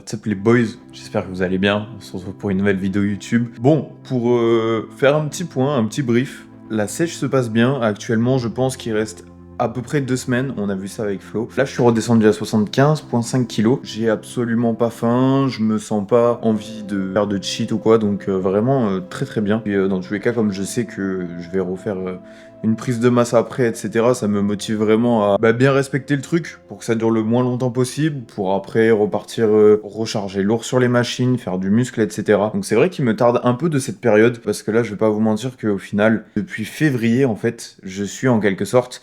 What's up les boys, j'espère que vous allez bien, on se retrouve pour une nouvelle vidéo YouTube. Bon, pour faire un petit point, un petit brief, la sèche se passe bien, actuellement je pense qu'il reste à peu près 2 semaines, on a vu ça avec Flo. Là je suis redescendu à 75,5 kg, j'ai absolument pas faim, je me sens pas envie de faire de cheat ou quoi, donc vraiment très très bien. Et dans tous les cas, comme je sais que je vais refaire une prise de masse après, etc. Ça me motive vraiment à bien respecter le truc pour que ça dure le moins longtemps possible, pour après repartir recharger lourd sur les machines, faire du muscle, etc. Donc c'est vrai qu'il me tarde un peu de cette période, parce que là je vais pas vous mentir qu'au final, depuis février en fait, je suis en quelque sorte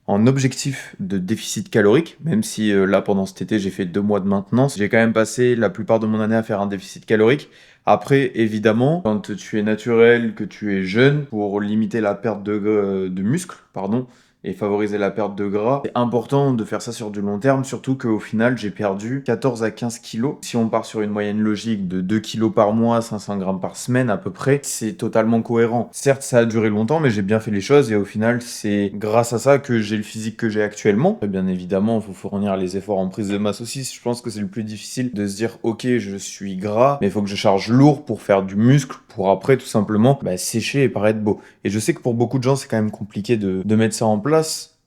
en objectif de déficit calorique, même si là pendant cet été j'ai fait 2 mois de maintenance, j'ai quand même passé la plupart de mon année à faire un déficit calorique. Après, évidemment, quand tu es naturel, que tu es jeune, pour limiter la perte de muscle, pardon, et favoriser la perte de gras, c'est important de faire ça sur du long terme, surtout qu'au final, j'ai perdu 14 à 15 kilos. Si on part sur une moyenne logique de 2 kilos par mois, 500 grammes par semaine à peu près, c'est totalement cohérent. Certes, ça a duré longtemps, mais j'ai bien fait les choses et au final, c'est grâce à ça que j'ai le physique que j'ai actuellement. Et bien évidemment, il faut fournir les efforts en prise de masse aussi. Je pense que c'est le plus difficile de se dire, ok, je suis gras, mais il faut que je charge lourd pour faire du muscle, pour après tout simplement sécher et paraître beau. Et je sais que pour beaucoup de gens, c'est quand même compliqué de mettre ça en place.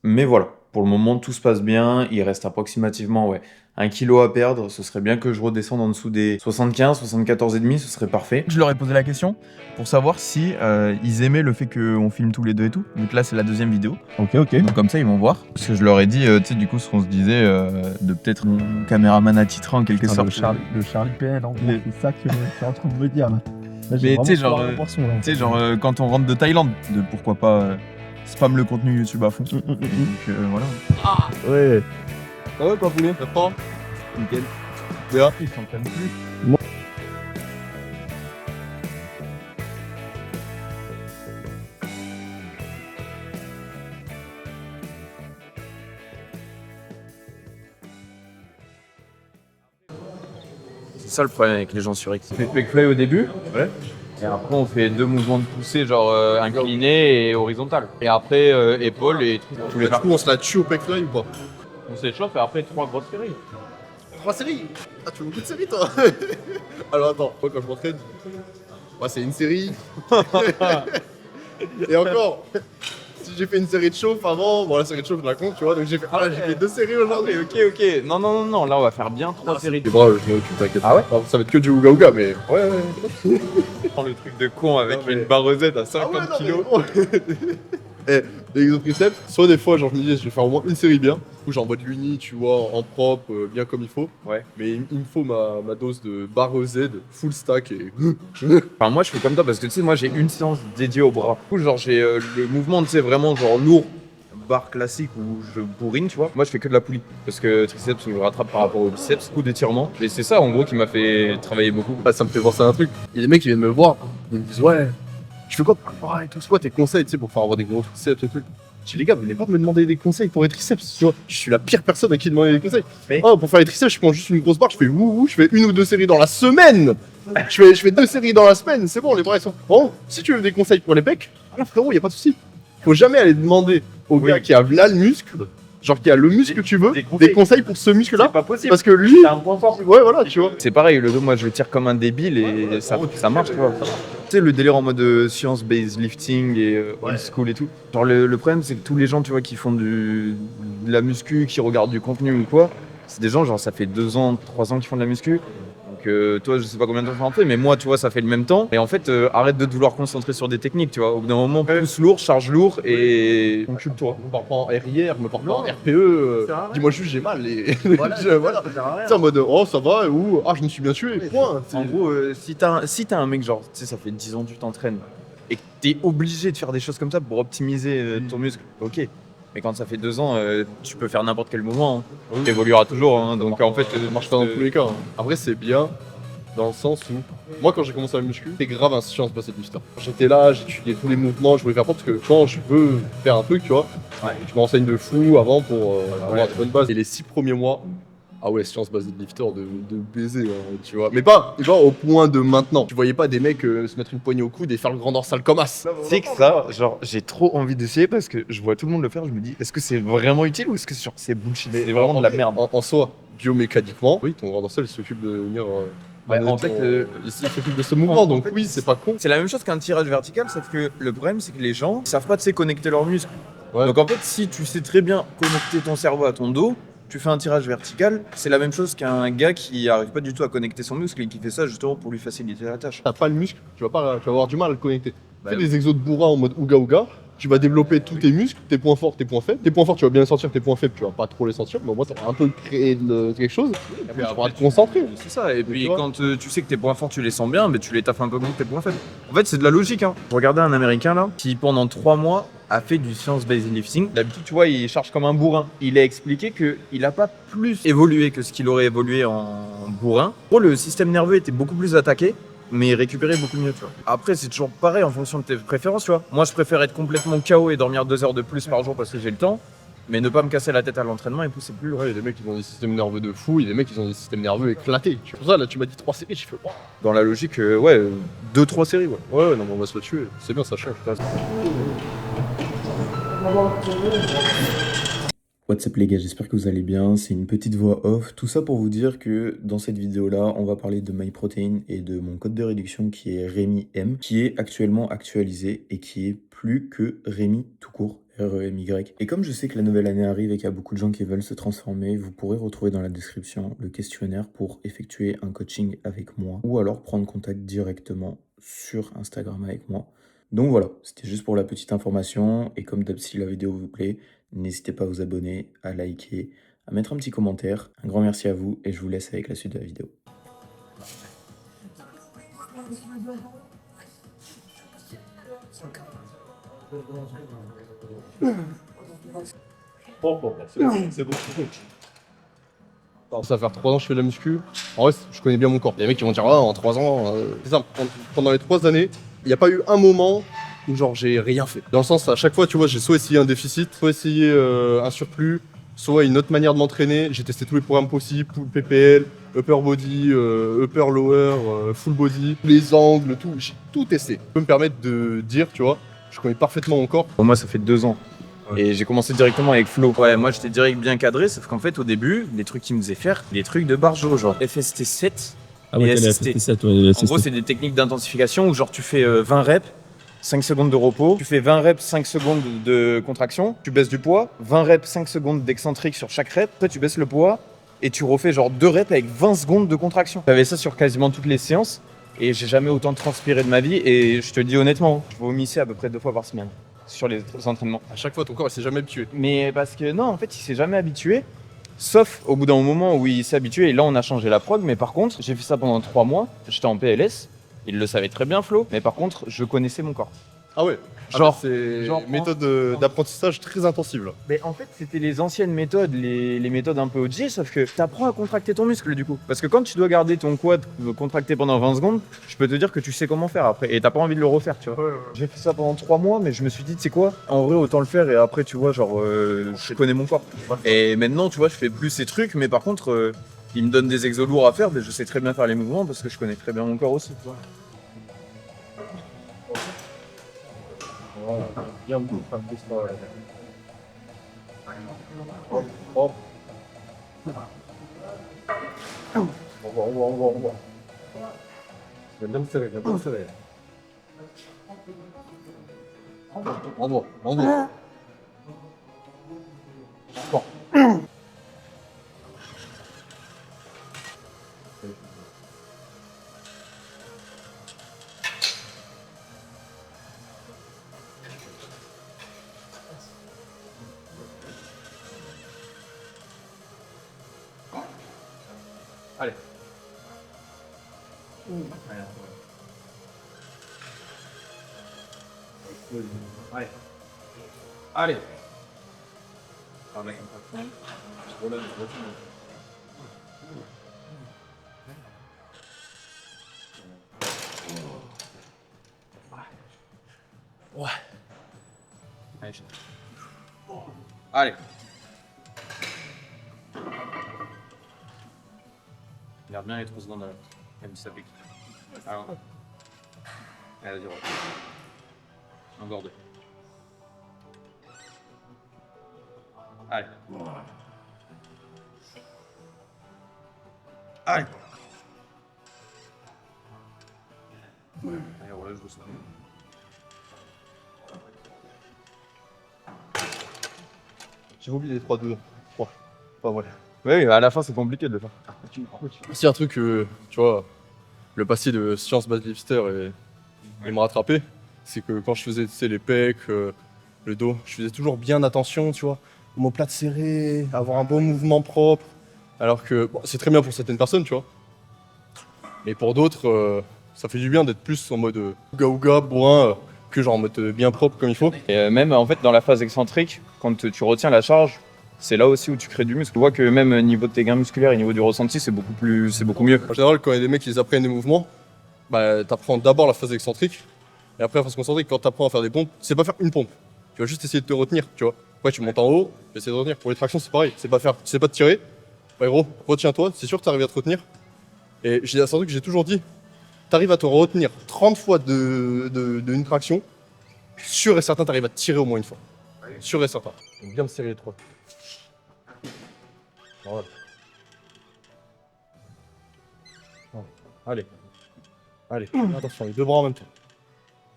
Mais voilà, pour le moment, tout se passe bien. Il reste approximativement 1 kilo à perdre. Ce serait bien que je redescende en dessous des 75, 74,5, ce serait parfait. Je leur ai posé la question pour savoir si ils aimaient le fait qu'on filme tous les deux et tout. Donc là, c'est la deuxième vidéo. Ok. Donc comme ça, ils vont voir. Parce que je leur ai dit, tu sais, du coup, ce qu'on se disait, de peut-être mon caméraman attitré en quelque sorte. Le Charlie PN, en gros, c'est ça que tu es en train de me dire là. Là, Mais tu sais, genre, quand on rentre de Thaïlande, de pourquoi pas spam le contenu YouTube à fond. Donc voilà. ouais. Ah ouais, pas poulet. Ça prend. Nickel. Bien. Ils s'entraînent plus. C'est ça le problème avec les gens suractifs. On fait fake fly au début, et après on fait 2 mouvements de poussée, genre incliné et horizontal. Et après épaule et tous les Du coup, on se la tue au pec fly ou pas? On s'échauffe et après 3 grosses séries. 3 séries? Ah, tu fais beaucoup de séries, toi? Alors, attends, moi, quand je m'entraîne, c'est une série. Et encore, si j'ai fait une série de chauffe avant, bon, la série de chauffe, je la compte, tu vois, donc j'ai fait 2 séries aujourd'hui. Ok. Non, là on va faire bien 3 séries. Les bras, je m'en occupe, t'inquiète. Ah ouais? Ça va être que du ouga ouga, mais ouais. Prends le truc de con avec une barrezette à 50 kilos. Et les exotriceps, soit des fois, genre, je me dis, je vais faire au moins une série bien, où j'en mode l'uni, tu vois, en propre, bien comme il faut. Ouais. Mais il me faut ma dose de barre Z, full stack et. Enfin, moi je fais comme toi parce que tu sais, moi j'ai une séance dédiée au bras. Du coup, genre j'ai le mouvement, tu sais, vraiment genre lourd, barre classique où je bourrine, tu vois. Moi je fais que de la poulie parce que triceps, je le rattrape par rapport au biceps, coup d'étirement. Et c'est ça en gros qui m'a fait travailler beaucoup. Ça me fait penser à un truc. Il y a des mecs qui viennent me voir, ils me disent ouais, je fais quoi pour préparer et tout, c'est quoi tes conseils, tu sais, pour faire avoir des gros triceps et tout. Je dis les gars, vous venez pas me demander des conseils pour les triceps, tu vois. Je suis la pire personne à qui demander des conseils. Mais... Oh, pour faire les triceps, je prends juste une grosse barre, je fais wouhou, je fais 1 ou 2 séries dans la semaine. Je fais 2 séries dans la semaine, c'est bon, les bras ils sont. Bon, si tu veux des conseils pour les pecs, alors frérot, y a pas de souci. Faut jamais aller demander au gars qui a là le muscle, genre qui a le muscle que tu veux, des conseils pour ce muscle-là. C'est pas possible. Parce que lui, c'est un point fort. ouais, voilà, tu vois. C'est pareil, le dos, moi je le tire comme un débile et ça marche, tu vois. Tu sais, le délire en mode science-based lifting et old school et tout. Genre le problème, c'est que tous les gens, tu vois, qui font de la muscu, qui regardent du contenu ou quoi, c'est des gens, genre ça fait 2 ans, 3 ans qu'ils font de la muscu. Donc toi, je sais pas combien de temps ça en fait, mais moi, tu vois, ça fait le même temps. Et en fait, arrête de te vouloir concentrer sur des techniques, tu vois. Au bout d'un moment, pousse lourd, charge lourd et encule-toi. Je me parle pas en RIR, je me parle pas en RPE. Dis-moi juste j'ai mal et voilà. C'est en mode oh ça va ou ah je me suis bien tué. Point. En gros, si t'as un mec genre, tu sais, ça fait 10 ans que tu t'entraînes et que t'es obligé de faire des choses comme ça pour optimiser ton muscle, ok. Mais quand ça fait 2 ans, tu peux faire n'importe quel mouvement. Hein. Tu évolueras toujours. Hein. Donc en fait, ça marche pas dans tous les cas. Hein. Après c'est bien dans le sens où moi quand j'ai commencé à la muscu, c'était grave insouciant de passer de Mister. J'étais là, j'étudiais tous les mouvements, je voulais faire propre parce que quand je veux faire un truc, tu vois, je me renseigne de fou avant pour avoir des bonnes bases. Et les 6 premiers mois, Ah ouais, science basée de lifter de baiser, hein, tu vois. Mais pas au point de maintenant. Tu voyais pas des mecs se mettre une poignée au coude et faire le grand dorsal comme as. C'est que ça, genre, j'ai trop envie d'essayer parce que je vois tout le monde le faire. Je me dis, est-ce que c'est vraiment utile ou est-ce que c'est bullshit? C'est vraiment de la merde. En soi, biomécaniquement, oui, ton grand dorsal il s'occupe de venir. Ouais, en fait, il s'occupe de ce mouvement, en donc fait, oui, c'est pas con. C'est la même chose qu'un tirage vertical, sauf que le problème, c'est que les gens ils savent pas connecter leurs muscles. Ouais. Donc en fait, si tu sais très bien connecter ton cerveau à ton dos, tu fais un tirage vertical, c'est la même chose qu'un gars qui arrive pas du tout à connecter son muscle et qui fait ça justement pour lui faciliter la tâche. T'as pas le muscle, tu vas avoir du mal à le connecter. Bah Fais oui. des exos de bourrin en mode ouga ouga, tu vas développer tous tes muscles, tes points forts, tes points faibles. Tes points forts, tu vas bien les sentir, tes points faibles, tu vas pas trop les sentir, mais au moins tu vas un peu créer quelque chose, et après, tu pourras te concentrer. C'est ça, et puis tu vois. quand tu sais que tes points forts tu les sens bien, mais tu les taffes un peu contre tes points faibles. En fait, c'est de la logique. Hein. Je regardais un américain là qui pendant 3 mois a fait du science-based lifting. D'habitude, tu vois, il charge comme un bourrin. Il a expliqué qu'il n'a pas plus évolué que ce qu'il aurait évolué en bourrin. Pour le système nerveux était beaucoup plus attaqué. Mais récupérer beaucoup mieux, tu vois. Après, c'est toujours pareil en fonction de tes préférences, tu vois. Moi, je préfère être complètement KO et dormir 2 heures de plus par jour parce que j'ai le temps, mais ne pas me casser la tête à l'entraînement et pousser plus. Ouais, il y a des mecs qui ont des systèmes nerveux de fou, il y a des mecs qui ont des systèmes nerveux éclatés. C'est pour ça, là, tu m'as dit 3 séries, j'ai fait wow. Dans la logique, ouais, 2-3 séries, ouais. Ouais, non, mais on va se le tuer. C'est bien, ça change. What's up les gars, j'espère que vous allez bien, c'est une petite voix off, tout ça pour vous dire que dans cette vidéo là, on va parler de MyProtein et de mon code de réduction qui est REMYM, qui est actuellement actualisé et qui est plus que Rémi tout court, REMY. Et comme je sais que la nouvelle année arrive et qu'il y a beaucoup de gens qui veulent se transformer, vous pourrez retrouver dans la description le questionnaire pour effectuer un coaching avec moi ou alors prendre contact directement sur Instagram avec moi. Donc voilà, c'était juste pour la petite information et comme d'hab si la vidéo vous plaît, n'hésitez pas à vous abonner, à liker, à mettre un petit commentaire. Un grand merci à vous et je vous laisse avec la suite de la vidéo. C'est bon. Ça va faire 3 ans que je fais de la muscu. En vrai, je connais bien mon corps. Il y a des mecs qui vont dire, ah, en 3 ans, c'est simple. Pendant les 3 années, il n'y a pas eu un moment où genre j'ai rien fait. Dans le sens, à chaque fois, tu vois, j'ai soit essayé un déficit, soit essayé un surplus, soit une autre manière de m'entraîner. J'ai testé tous les programmes possibles, full PPL, upper body, upper lower, full body, les angles, tout. J'ai tout testé. Je peux me permettre de dire, tu vois, je connais parfaitement mon corps. Pour moi, ça fait 2 ans. Ouais. Et j'ai commencé directement avec Flo. Ouais, moi j'étais direct bien cadré, sauf qu'en fait au début, les trucs qu'il me faisait faire, des trucs de barjo, genre FST 7 et SST. En gros, c'est des techniques d'intensification où genre tu fais 20 reps, 5 secondes de repos, tu fais 20 reps, 5 secondes de contraction, tu baisses du poids, 20 reps, 5 secondes d'excentrique sur chaque rep, après tu baisses le poids et tu refais genre 2 reps avec 20 secondes de contraction. J'avais ça sur quasiment toutes les séances et j'ai jamais autant transpiré de ma vie et je te le dis honnêtement, je vomissais à peu près 2 fois par semaine sur les entraînements. À chaque fois, ton corps il s'est jamais habitué. Mais parce que non, en fait, il s'est jamais habitué. Sauf au bout d'un moment où il s'est habitué, et là on a changé la prog. Mais par contre, j'ai fait ça pendant 3 mois. J'étais en PLS. Il le savait très bien, Flo. Mais par contre, je connaissais mon corps. Ah ouais. Genre, c'est genre, une méthode d'apprentissage très intensive là. Mais en fait, c'était les anciennes méthodes, les méthodes un peu OG, sauf que t'apprends à contracter ton muscle du coup. Parce que quand tu dois garder ton quad contracté pendant 20 secondes, je peux te dire que tu sais comment faire après. Et t'as pas envie de le refaire, tu vois. Ouais. J'ai fait ça pendant 3 mois, mais je me suis dit, tu sais quoi, en vrai, autant le faire et après, tu vois, genre, je connais mon corps. Et maintenant, tu vois, je fais plus ces trucs, mais par contre, il me donne des exos lourds à faire, mais je sais très bien faire les mouvements parce que je connais très bien mon corps aussi. Tu vois. Bien beaucoup, enfin, plus pas. Oh. On va. Je vais bien me serrer, Bravo. Bon. Allez. Allez. Ouais. Allez. Garde bien les 3 secondes, même si ça pique. Alors. Allez, vas-y, encore 2. Allez. Allez. Allez, on relâche doucement. J'ai oublié les 3-2. 3. Pas vrai. Ouais, à la fin, c'est compliqué de le faire. S'il y a un truc, tu vois, le passé de Science Bad Lifter et me rattraper, c'est que quand je faisais tu sais, les pecs, le dos, je faisais toujours bien attention, tu vois, omoplate serré, avoir un bon mouvement propre. Alors que bon, c'est très bien pour certaines personnes, tu vois. Mais pour d'autres, ça fait du bien d'être plus en mode ouga bourrin que genre en mode bien propre comme il faut. Et même en fait, dans la phase excentrique, quand tu retiens la charge, c'est là aussi où tu crées du muscle. Tu vois que même au niveau de tes gains musculaires et au niveau du ressenti, c'est beaucoup mieux. En général, quand il y a des mecs qui apprennent des mouvements, bah, t'apprends d'abord la phase excentrique, et après la phase concentrique, quand t'apprends à faire des pompes, c'est pas faire une pompe. Tu vas juste essayer de te retenir, tu vois. Après, tu montes en haut, tu essaies de retenir. Pour les tractions, c'est pareil. Tu sais pas te tirer. Bah, gros, retiens-toi, c'est sûr que t'arrives à te retenir. Et c'est un truc que j'ai toujours dit. T'arrives à te retenir 30 fois d'une traction, sûr et certain, t'arrives à te tirer au moins une fois. Sûr et certain. Donc, bien me serrer les 3. Voilà. Allez. Allez, attention, les 2 bras en même temps.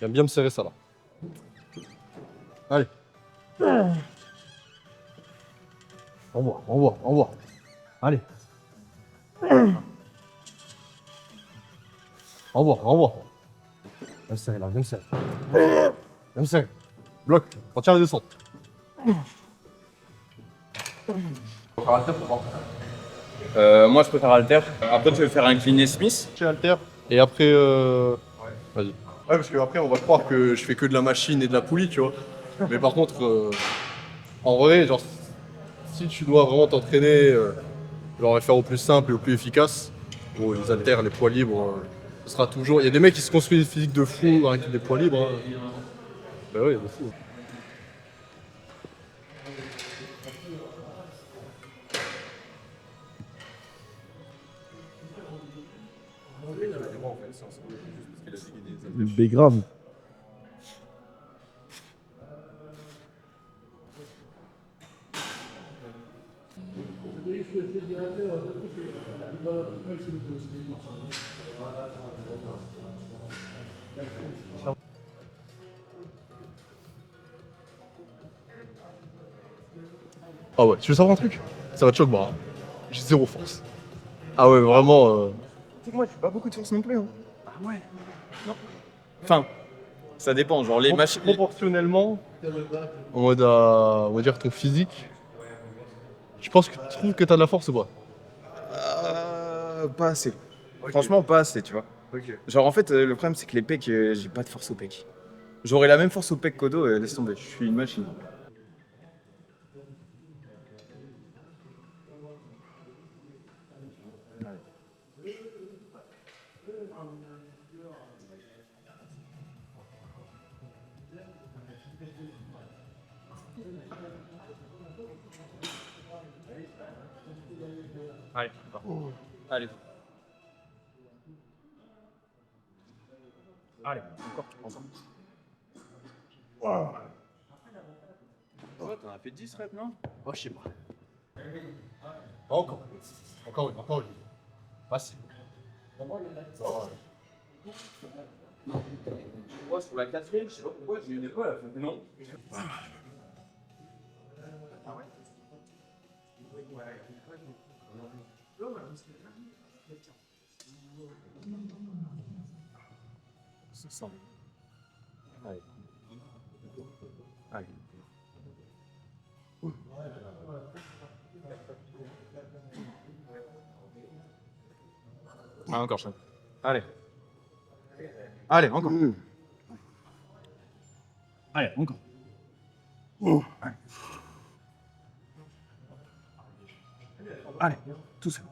J'aime bien me serrer ça là. Allez. Envoie. Allez. Envoie. Viens me serrer là, viens me serrer. Bloc, retiens la descente. Moi, je préfère halter. Après, tu veux faire un clean Smith. Chez Alter. Et après, vas-y. Ouais, parce qu'après, on va croire que je fais que de la machine et de la poulie, tu vois. Mais par contre, en vrai, genre, si tu dois vraiment t'entraîner, genre, et faire au plus simple et au plus efficace, bon, les haltères, les poids libres, ce sera toujours. Il y a des mecs qui se construisent des physiques de fou avec des poids libres. Hein. Bah ouais, de fou. Mais grave. Ah ouais, tu veux savoir un truc? Ça va te choquer, moi. J'ai zéro force. Ah ouais, vraiment. Moi, je fais pas beaucoup de force non plus. Ah ouais. Non. Enfin, ça dépend. Genre les machines. Proportionnellement, en mode on va dire ton physique, je pense que tu trouves que t'as de la force ou pas? Pas assez. Franchement, pas assez, tu vois. Genre en fait, le problème c'est que les pecs, j'ai pas de force aux pecs. J'aurais la même force aux pecs qu'au dos, laisse tomber. Je suis une machine. Allez, allez. Allez, encore, ensemble. Wow. Ouais, t'en as fait 10 reps, non? Oh, je sais pas. Encore. Encore une. Facile. Moi, sur la 4ème, je sais pas pourquoi, j'ai eu des fois à la fin. Non. Allez. Allez. Ah, encore, chien. Allez. Allez, encore. Allez, encore. Allez. Allez, tout seul.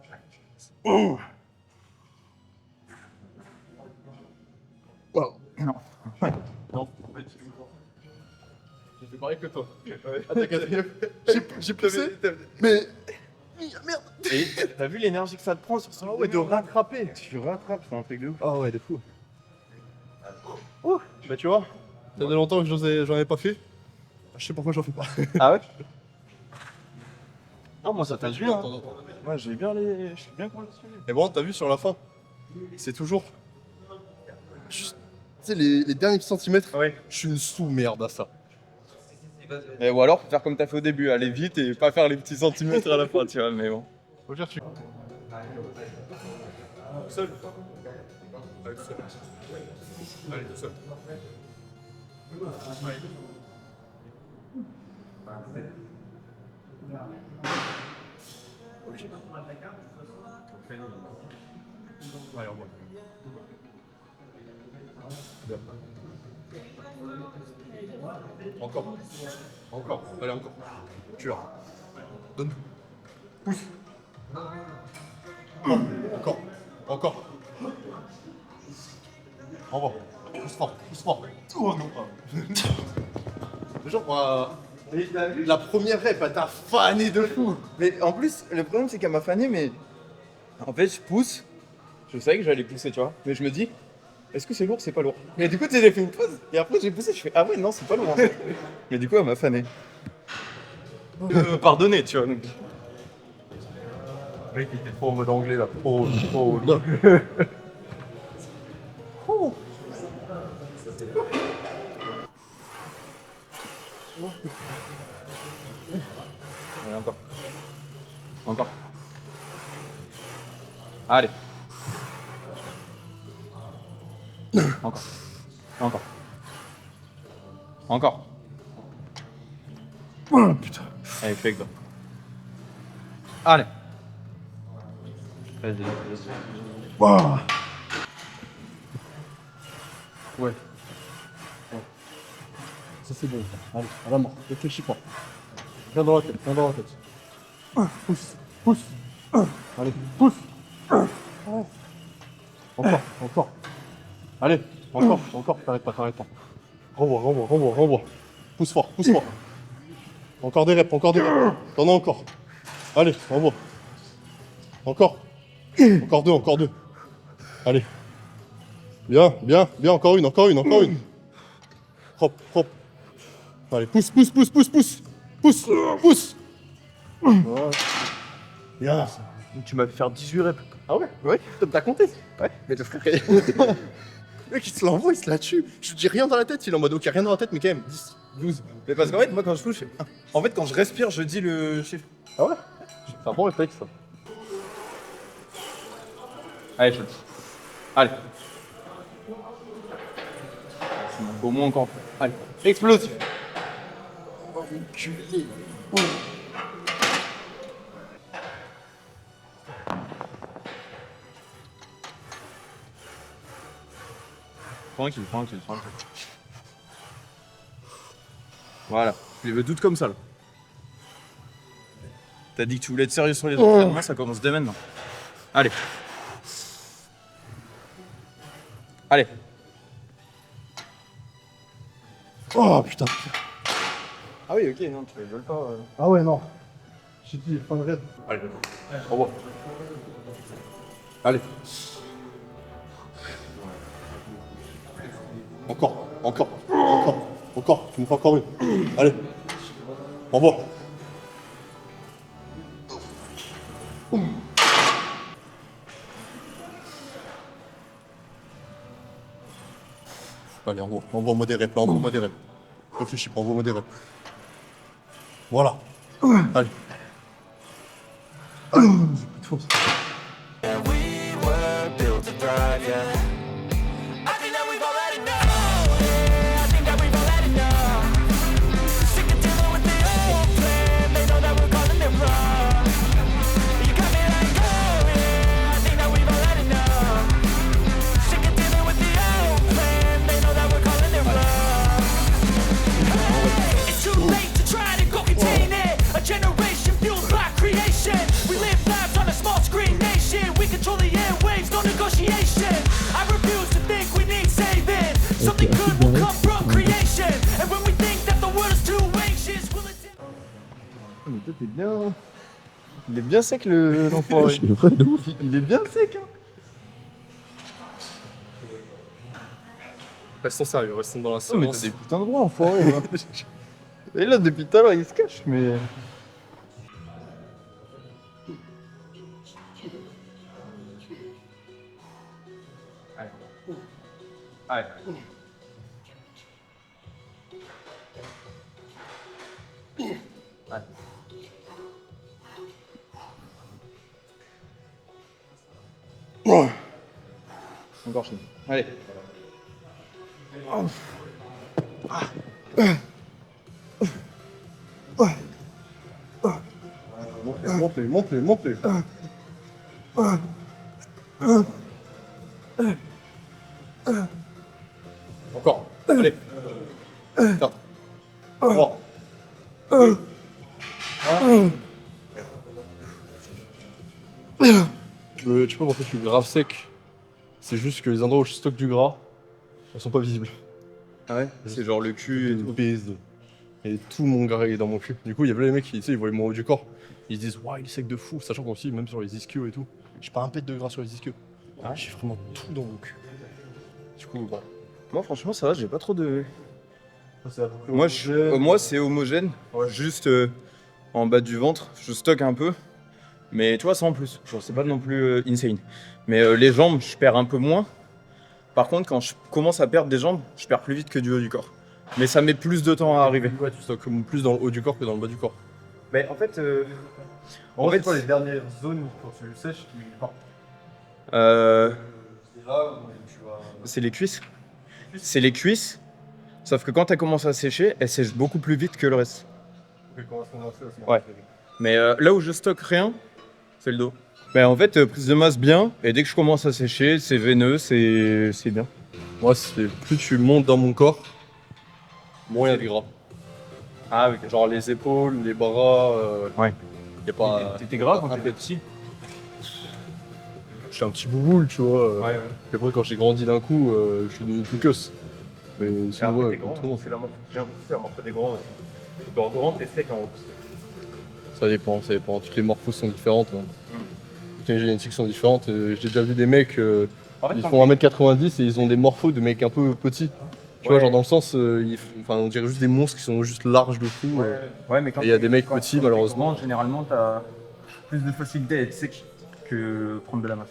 Wow. Non. Non. J'ai fait pareil que toi. J'ai poussé, mais Merde. Et t'as vu l'énergie que ça te prend sur ce Ah ouais, de rattraper. Tu rattrapes, c'est un truc de ouf. Ah ouais, de fou. Oh, bah tu vois, ça faisait longtemps que j'en avais pas fait. Je sais pourquoi j'en fais pas. Ah ouais? Non, moi ça tâche bien. Hein. Ouais, j'ai bien les. Je suis bien conditionné. Et bon, t'as vu sur la fin, c'est toujours. Tu sais, les derniers centimètres, Ouais. je suis une sous-merde à ça. Et ou alors, faut faire comme t'as fait au début, aller vite et pas faire les petits centimètres à la fin, tu vois, mais bon. Faut dire, tu. Seul. Allez, tout seul. Allez, tout seul. Allez, on voit. Encore. Encore. Allez, encore. Tu l'as. Donne. Pousse. Encore. Encore. Envoie. Pousse fort. Pousse fort. Oh non. Genre, la première rep, elle t'a fané de fou. Mais en plus, le problème c'est qu'elle m'a fané, mais. En fait, je pousse. Je savais que j'allais pousser, tu vois. Mais je me dis, est-ce que c'est lourd, c'est pas lourd? Mais du coup, tu sais, j'ai fait une pause. Et après, j'ai poussé, je fais, ah ouais, non, c'est pas lourd en fait. Mais du coup, elle m'a fané. Pardonner, tu vois. Donc. Mec, il était trop en mode anglais là. Oh, non. Allez, encore. Encore. Allez. Encore. Encore. Encore. Oh putain. Allez, fais avec toi. Allez. Vas-y. Wow. Ouais. Ça c'est bon. Allez, à la mort. Réfléchis pas. Viens dans la tête, viens dans la tête. Pousse, pousse. Allez, pousse. Encore, encore. Allez, encore. T'arrêtes pas. Renvoie. Pousse fort. Encore des reps. T'en as encore. Allez, renvoie. Encore deux. Allez. Bien, encore une. Propre. Allez, pousse. Voilà. Bien. Tu m'as fait faire 18 reps. Ah ouais? Ouais, t'as compté? Ouais, mais le frère, le mec il se l'envoie, il se la tue. Je dis rien dans la tête, il est en mode ok, rien dans la tête, mais quand même, 10, 12. Mais parce qu'en fait, moi, quand je touche, en fait, quand je respire, je dis le chiffre. Ah ouais? C'est un bon réflexe ça. Allez, shoot. Allez. Au moins encore. Allez. Explosif. Tranquille. Voilà. Je les veux toutes comme ça, là. T'as dit que tu voulais être sérieux sur les entraînements, ça commence dès maintenant. Allez. Oh putain. Ah oui, ok, non, tu rigoles pas. Ah ouais, non. J'ai dit, fin de raid. Allez, au revoir. Allez. Encore. Tu me fais encore une. Allez. Au revoir. Allez, envoie-moi des reps, là, envoie-moi des reps. Réfléchis pas, envoie-moi des reps. Voilà. Allez. J'ai plus de force. Generation fueled by creation. We live lives on a small screen nation. We control the airwaves, no negotiation. I refuse to think we need saving. Something good will come from creation. And when we think that the world is too anxious, will it... Mais toi t'es bien. Il est bien sec l'enfoiré. Je suis vrai de ouf. Il est bien sec, hein. Restons sérieux, restons dans la Oh, mais t'as séance. des putains de droits, enfoiré. Hein. Et là, depuis tout à l'heure, il se cache, mais. Allez. Encore chez nous. Allez. Monte-les. Encore. Allez. 4. 3. Tu sais pas pourquoi je suis grave sec. C'est juste que les endroits où je stocke du gras, elles sont pas visibles. Ah ouais. C'est genre le cul et tout. Obèse. Et tout mon gras est dans mon cul. Du coup, il y avait les mecs qui, tu sais, ils voyaient mon haut du corps. Ils se disent, waouh, il est sec de fou. Sachant qu'aussi, même sur les ischios et tout, j'ai pas un pet de gras sur les ischios. J'ai vraiment tout dans mon cul. Du coup, bon. Moi, franchement, ça va, j'ai pas trop de. Moi, Moi, c'est homogène. Juste en bas du ventre, je stocke un peu. Mais tu vois, ça en plus. Genre, c'est pas non plus insane. Mais les jambes, je perds un peu moins. Par contre, quand je commence à perdre des jambes, je perds plus vite que du haut du corps. Mais ça met plus de temps à arriver. Ouais, tu stockes plus dans le haut du corps que dans le bas du corps. Mais en fait, En fait, fait, c'est quoi les dernières zones quand tu sèches qui partent euh, C'est là où tu vas. c'est les cuisses. C'est les cuisses. Sauf que quand elle commence à sécher, elle sèche beaucoup plus vite que le reste. Ouais. Mais là où je stocke rien, c'est le dos. Mais en fait, prise de masse bien, et dès que je commence à sécher, c'est veineux, c'est bien. Moi, c'est plus tu montes dans mon corps, moins il y a du gras. Ah oui, Genre les épaules, les bras. Ouais. Y a pas. T'étais gras quand t'étais petit? Je suis un petit bouboule, tu vois. Ouais. Et après, quand j'ai grandi d'un coup, je suis devenu tout queuse. Mais sinon, ouais, comme tout le monde. c'est la mort. J'ai l'impression que c'est la mort des grands. Dans grand, t'es sec en haut. Ça dépend. Toutes les morphoses sont différentes. Hein. Toutes les génétiques sont différentes. J'ai déjà vu des mecs, En fait, ils font 1m90 et ils ont des morphos de mecs un peu petits. Tu vois, Ouais. genre dans le sens, on dirait juste des monstres qui sont juste larges de fou. Ouais, mais quand Et il y a des mecs quand- petits, quand t'es malheureusement. grand, généralement, t'as plus de facilité à être sec que prendre de la masse.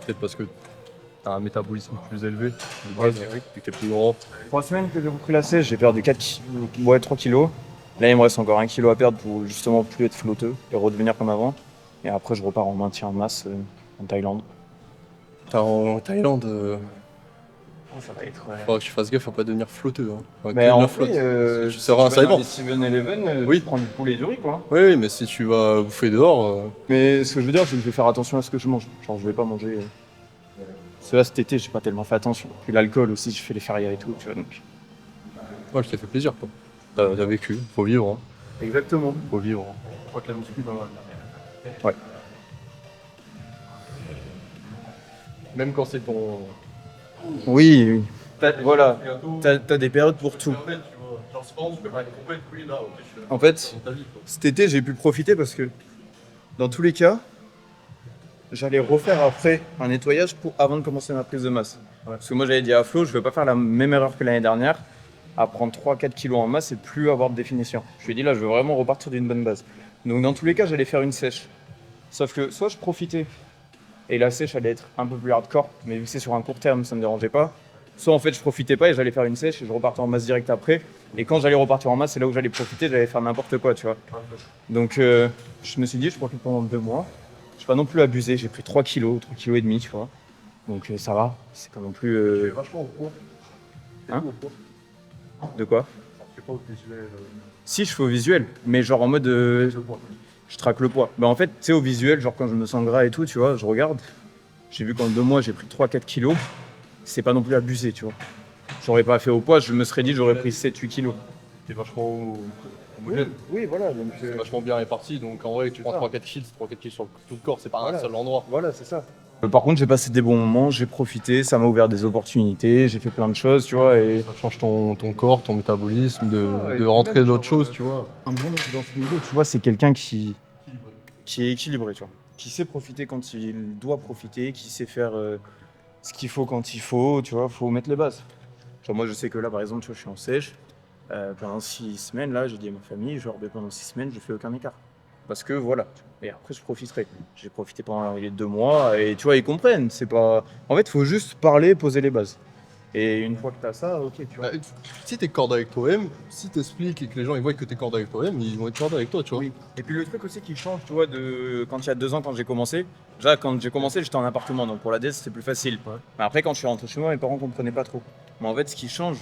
Peut-être parce que t'as un métabolisme plus élevé. De base, vu que t'es plus grand. 3 semaines que j'ai repris la sèche, j'ai perdu 3 kilos. Là, il me reste encore 1 kilo à perdre pour justement plus être flotteux et redevenir comme avant. Et après, je repars en maintien en masse en Thaïlande. En Thaïlande, Ça va être. faudra que tu fasses gaffe à pas devenir flotteux. Hein. Enfin, Mais que en la fait, flotte. Tu seras un cyborg. 7-Eleven, Oui. tu prends du poulet et du riz, quoi. Oui, mais si tu vas bouffer dehors, Mais ce que je veux dire, c'est que je vais faire attention à ce que je mange. Genre, je vais pas manger. Parce que là, cet été, j'ai pas tellement fait attention. Puis l'alcool aussi, je fais les férias et tout, tu vois. Donc. ouais, je t'ai fait plaisir. Quoi. T'as vécu, faut vivre. Hein. Exactement. Faut vivre. Hein. Je crois que la muscu, pas mal. Ouais. Même quand c'est ton. Oui, voilà. T'as des périodes pour tout. En fait, cet été, j'ai pu profiter parce que, dans tous les cas, j'allais refaire après un nettoyage avant de commencer ma prise de masse. Parce que moi, j'avais dit à Flo, je vais pas faire la même erreur que l'année dernière, à prendre 3-4 kilos en masse et plus avoir de définition. Je lui ai dit là, je veux vraiment repartir d'une bonne base. Donc, dans tous les cas, j'allais faire une sèche. Sauf que soit je profitais et la sèche allait être un peu plus hardcore, mais vu que c'est sur un court terme, ça me dérangeait pas. Soit en fait je profitais pas et j'allais faire une sèche et je repartais en masse direct après. Et quand j'allais repartir en masse, c'est là où j'allais profiter, j'allais faire n'importe quoi, tu vois. Donc je me suis dit, je profite pendant 2 mois. Je vais pas non plus abuser, j'ai pris 3 kilos, 3 kilos et demi, tu vois. Donc ça va, c'est pas non plus... vachement au cours. Hein De quoi? Si, je fais au visuel, mais genre en mode... je traque le poids. Bah en fait, tu sais, au visuel, genre quand je me sens gras et tout, tu vois, je regarde. J'ai vu qu'en 2 mois, j'ai pris 3-4 kilos. C'est pas non plus abusé, tu vois. J'aurais pas fait au poids, je me serais dit j'aurais pris 7-8 kilos. T'es vachement homogène. Oui, voilà. Donc, C'est vachement bien réparti, donc en vrai, tu prends 3-4 kills, c'est 3-4 kills sur tout le corps, c'est pas Voilà. un seul endroit. Voilà, c'est ça. Par contre, j'ai passé des bons moments, j'ai profité, ça m'a ouvert des opportunités, j'ai fait plein de choses, tu vois. Et Ça change ton corps, ton métabolisme, Ah, de rentrer d'autres choses, tu vois. un bon mec dans ce milieu, tu vois, c'est quelqu'un qui qui est équilibré, tu vois. Qui sait profiter quand il doit profiter, qui sait faire ce qu'il faut quand il faut, tu vois, faut mettre les bases. Genre moi je sais que là par exemple, tu vois, je suis en sèche, pendant 6 semaines, là j'ai dit à ma famille, genre pendant 6 semaines je fais aucun écart. Parce que voilà, et après je profiterai. J'ai profité pendant les 2 mois, et tu vois, ils comprennent, c'est pas... En fait, faut juste parler, poser les bases. Et une fois que t'as ça, ok, tu vois. Bah, si t'es corde avec toi-même, si t'expliques et que les gens ils voient que t'es corde avec toi-même, ils vont être corde avec toi, tu vois. Oui. Et puis le truc aussi qui change, tu vois, de quand il y a 2 ans, quand j'ai commencé. Déjà, quand j'ai commencé, j'étais en appartement, donc pour la DS, c'était plus facile. Mais après, quand je suis rentré chez moi, mes parents comprenaient pas trop. Mais en fait, ce qui change,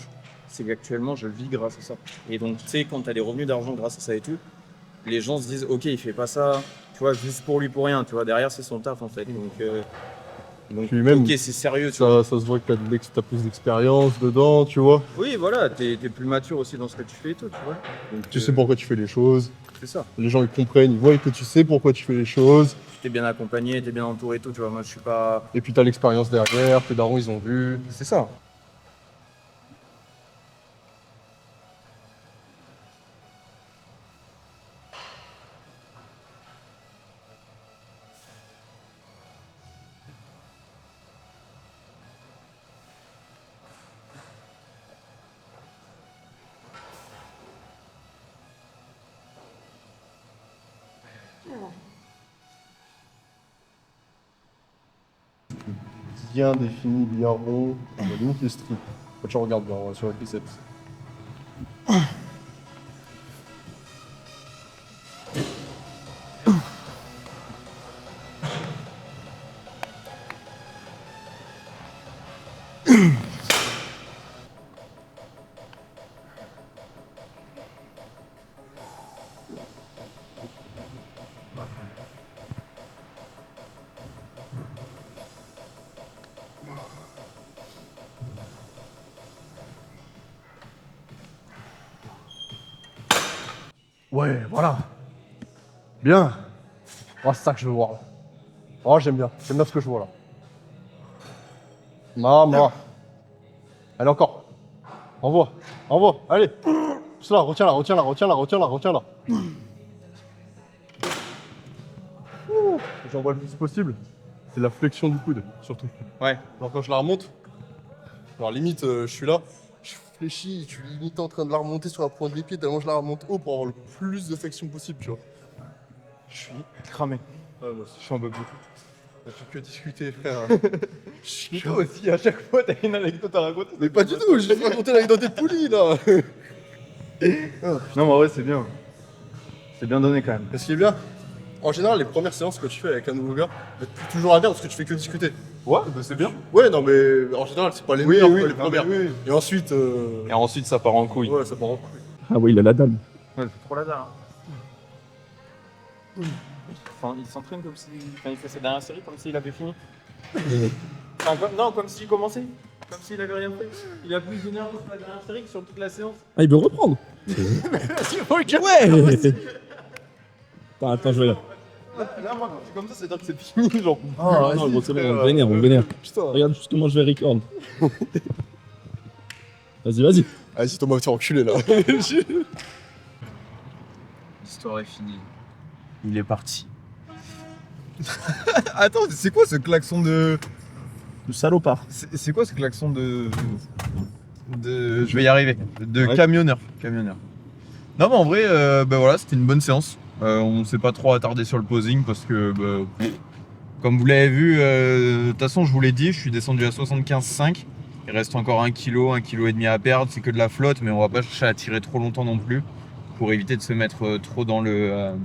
c'est qu'actuellement, je vis grâce à ça. Et donc, tu sais, quand t'as des revenus d'argent grâce à ça et tout, les gens se disent, ok, il fait pas ça, tu vois, juste pour lui, pour rien, tu vois. Derrière, c'est son taf, en fait. Donc Puis même, ok, c'est sérieux, tu vois. ça se voit que t'as plus d'expérience dedans, tu vois. Oui, voilà, t'es plus mature aussi dans ce que tu fais et tout, tu vois. Donc, Tu sais pourquoi tu fais les choses. c'est ça. Les gens ils comprennent, ils voient que tu sais pourquoi tu fais les choses. T'es bien accompagné, t'es bien entouré et tout, tu vois. Moi, je suis pas... Et puis t'as l'expérience derrière, tes darons ils ont vu. C'est ça. Bien défini, bien rond, on va limite les strips. Quand tu regardes bien sur les biceps. Ouais, voilà. Bien. Oh, c'est ça que je veux voir là. Oh, j'aime bien ce que je vois là. Maman. Allez, encore. Envoie, allez. Pousse là, retiens-la. J'envoie le plus possible. C'est la flexion du coude, surtout. Ouais. Alors quand je la remonte, alors limite, je suis là, je fléchis, je suis limite en train de la remonter sur la pointe des pieds tellement je la remonte haut pour avoir le plus de flexion possible, tu vois. Je suis cramé. Ouais, moi aussi. Je suis en bobou. On fait que discuter, frère. Toi aussi, à chaque fois, t'as une anecdote à raconter. Mais pas du tout, j'ai raconté l'anecdote de Pouli là. Non, mais en vrai, c'est bien. C'est bien donné quand même. Ce qui est bien, en général, les premières séances que tu fais avec un nouveau gars, bah, t'es toujours à garde parce que tu fais que discuter. Ouais, bah c'est bien. Ouais, non, mais en général, c'est pas les meilleurs, les premières. Et ensuite, Et ensuite, ça part en couille. ouais, ça part en couille. Ah oui, il a la dalle. Ouais, c'est trop la dalle. Enfin, il s'entraîne comme si... Enfin, il fait sa dernière série comme s'il avait fini. Enfin, non, comme s'il commençait. Comme s'il avait rien fait. Il a plus d'une heure pour la dernière série que sur toute la séance. Ah, il veut reprendre. Ouais. Attends, je vais là. Là, moi, quand c'est comme ça, c'est-à-dire que c'est fini, genre. Ah, non, gros, c'est bon, on vénère. Putain. Regarde juste comment je vais record. Vas-y. Vas-y, Thomas, tu enculé là. L'histoire est finie. Il est parti. Attends, c'est quoi ce klaxon de... Le salopard. C'est quoi ce klaxon de... Je vais y arriver. De camionneur. Non, mais en vrai, bah voilà, c'était une bonne séance. On s'est pas trop attardé sur le posing parce que, bah, comme vous l'avez vu, de toute façon, je vous l'ai dit, je suis descendu à 75,5. Il reste encore 1 kg, 1,5 kg à perdre. C'est que de la flotte, mais on va pas chercher à tirer trop longtemps non plus pour éviter de se mettre trop dans le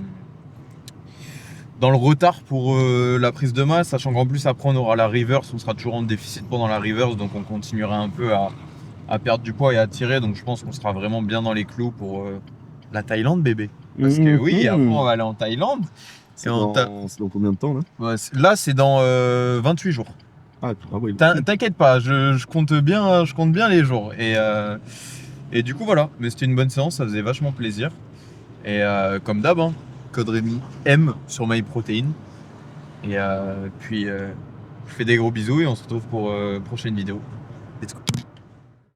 retard pour la prise de masse, sachant qu'en plus après on aura la reverse, on sera toujours en déficit pendant la reverse, donc on continuera un peu à perdre du poids et à tirer, donc je pense qu'on sera vraiment bien dans les clous pour la Thaïlande, bébé. Parce que oui, après on va aller en Thaïlande. C'est dans combien de temps là? Ouais, là c'est dans 28 jours. Ah oui. T'inquiète pas, je compte bien les jours. Et du coup voilà, mais c'était une bonne séance, ça faisait vachement plaisir. Et comme d'hab, hein, code Rémi M sur MyProtein. Et puis je fais des gros bisous et on se retrouve pour prochaine vidéo.